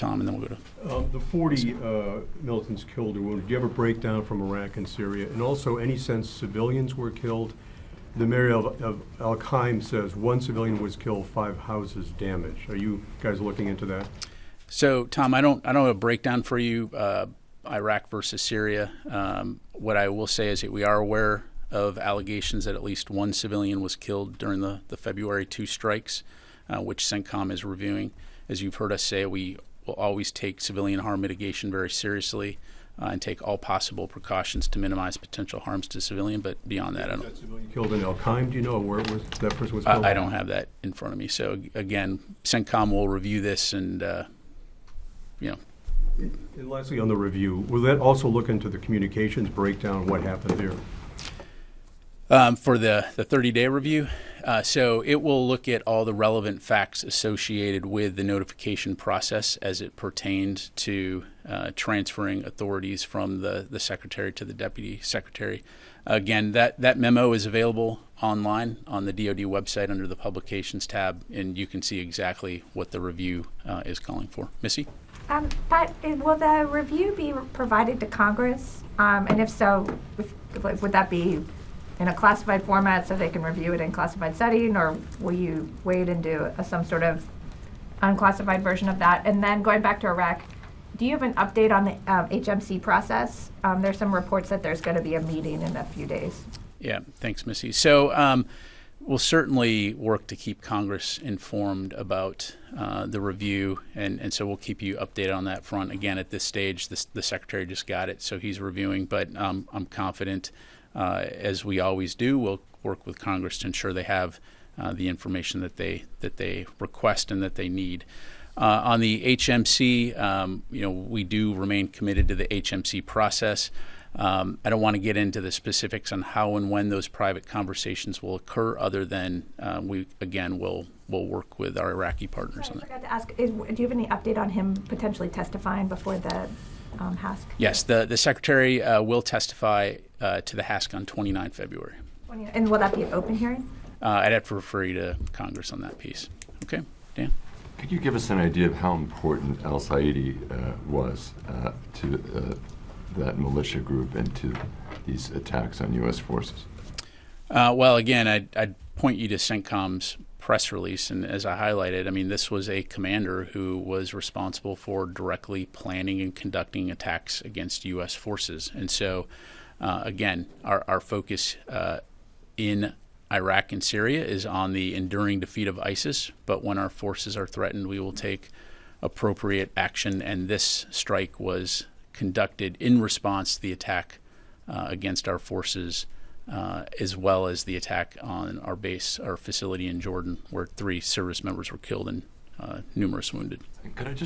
Tom, and then we'll go to... The 40 militants killed or wounded, do you have a breakdown from Iraq and Syria? And also, any sense civilians were killed? The mayor of Al-Qaim says 1 civilian was killed, 5 houses damaged. Are you guys looking into that? So, Tom, I don't have a breakdown for you, Iraq versus Syria. What I will say is that we are aware of allegations that at least 1 civilian was killed during the February 2 strikes, which CENTCOM is reviewing. As you've heard us say, we will always take civilian harm mitigation very seriously and take all possible precautions to minimize potential harms to civilian. But beyond that, I don't. Was that civilian killed in Al-Qaim? Do you know where that person was killed? I don't have that in front of me. So again, CENTCOM will review this, and And lastly, on the review, will that also look into the communications breakdown? What happened there? For the 30-day review, so it will look at all the relevant facts associated with the notification process as it pertained to transferring authorities from the secretary to the deputy secretary. Again, that memo is available online on the DoD website under the publications tab, and you can see exactly what the review is calling for. Missy? But will the review be provided to Congress? And if so, would that be in a classified format so they can review it in classified setting, or will you wait and do some sort of unclassified version of that? And then going back to Iraq, do you have an update on the HMC process? There's some reports that there's going to be a meeting in a few days. Yeah, thanks, Missy. So we'll certainly work to keep Congress informed about the review, and so we'll keep you updated on that front. Again, at this stage, the Secretary just got it, so he's reviewing, but I'm confident, as we always do, we'll work with Congress to ensure they have the information that they request and that they need. On the HMC, we do remain committed to the HMC process. I don't want to get into the specifics on how and when those private conversations will occur, other than we'll work with our Iraqi partners on that. I forgot to ask, do you have any update on him potentially testifying before the HASC? Yes, the Secretary will testify to the HASC on 29 February. And will that be an open hearing? I'd have to refer you to Congress on that piece. Okay, Dan? Could you give us an idea of how important al-Saidi was to that militia group and to these attacks on U.S. forces? Well, again, I'd point you to CENTCOM's press release, and as I highlighted, I mean, this was a commander who was responsible for directly planning and conducting attacks against U.S. forces. And so, again, our focus in Iraq and Syria is on the enduring defeat of ISIS, but when our forces are threatened, we will take appropriate action, and this strike was conducted in response to the attack against our forces, as well as the attack on our base, our facility in Jordan, where 3 service members were killed and numerous wounded. Could I just